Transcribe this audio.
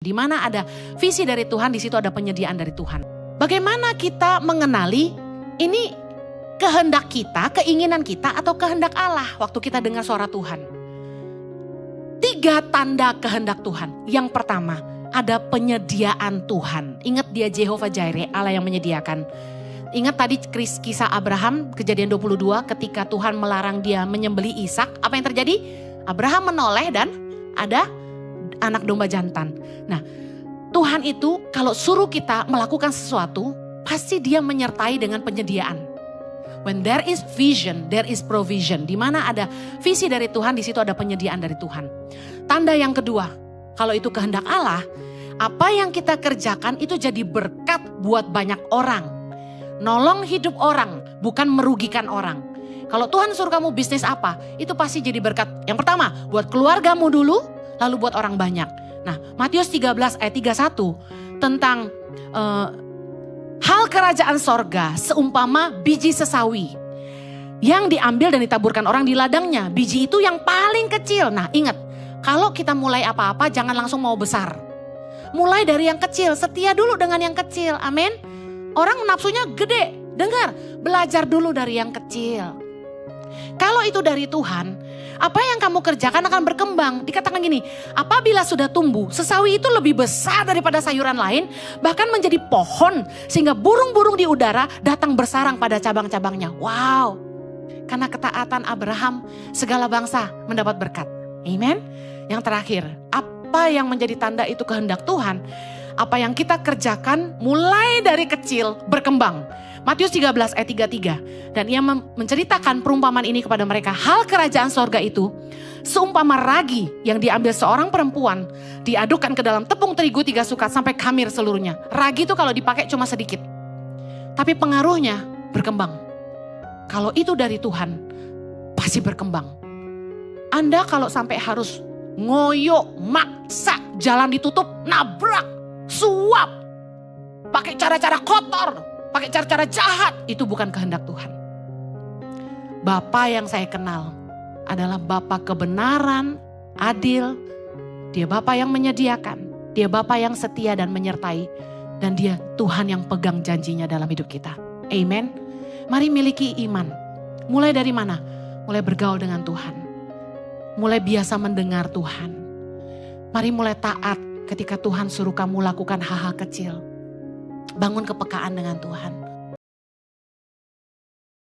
Di mana ada visi dari Tuhan, di situ ada penyediaan dari Tuhan. Bagaimana kita mengenali ini kehendak kita, keinginan kita atau kehendak Allah waktu kita dengar suara Tuhan? 3 tanda kehendak Tuhan. Yang pertama, ada penyediaan Tuhan. Ingat dia Jehovah Jireh, Allah yang menyediakan. Ingat tadi kisah Abraham, Kejadian 22, ketika Tuhan melarang dia menyembelih Ishak. Apa yang terjadi? Abraham menoleh dan ada anak domba jantan. Nah, Tuhan itu kalau suruh kita melakukan sesuatu, pasti dia menyertai dengan penyediaan. When there is vision, there is provision. Di mana ada visi dari Tuhan, di situ ada penyediaan dari Tuhan. Tanda yang kedua, kalau itu kehendak Allah, apa yang kita kerjakan itu jadi berkat buat banyak orang. Nolong hidup orang, bukan merugikan orang. Kalau Tuhan suruh kamu bisnis apa, itu pasti jadi berkat. Yang pertama, buat keluargamu dulu, lalu buat orang banyak. Nah, Matius 13 ayat 31 tentang hal kerajaan sorga seumpama biji sesawi yang diambil dan ditaburkan orang di ladangnya. Biji itu yang paling kecil. Nah, ingat, kalau kita mulai apa-apa jangan langsung mau besar. Mulai dari yang kecil, setia dulu dengan yang kecil. Amin. Orang nafsunya gede. Dengar, belajar dulu dari yang kecil. Kalau itu dari Tuhan, apa yang kamu kerjakan akan berkembang. Dikatakan gini, apabila sudah tumbuh, sesawi itu lebih besar daripada sayuran lain, bahkan menjadi pohon, sehingga burung-burung di udara datang bersarang pada cabang-cabangnya. Wow, karena ketaatan Abraham, segala bangsa mendapat berkat. Amen. Yang terakhir, apa yang menjadi tanda itu kehendak Tuhan? Apa yang kita kerjakan mulai dari kecil berkembang. Matius 13 ayat 33. Dan ia menceritakan perumpamaan ini kepada mereka. Hal kerajaan sorga itu seumpama ragi yang diambil seorang perempuan. Diadukkan ke dalam tepung terigu 3 sukat sampai khamir seluruhnya. Ragi itu kalau dipakai cuma sedikit. Tapi pengaruhnya berkembang. Kalau itu dari Tuhan pasti berkembang. Anda kalau sampai harus ngoyo, maksa, jalan ditutup, nabrak, suap, pakai cara-cara kotor, pakai cara-cara jahat, itu bukan kehendak Tuhan. Bapa yang saya kenal adalah Bapa kebenaran, adil. Dia Bapa yang menyediakan, dia Bapa yang setia dan menyertai, dan dia Tuhan yang pegang janjinya dalam hidup kita. Amen. Mari miliki iman. Mulai dari mana? Mulai bergaul dengan Tuhan. Mulai biasa mendengar Tuhan. Mari mulai taat ketika Tuhan suruh kamu lakukan hal-hal kecil. Bangun kepekaan dengan Tuhan.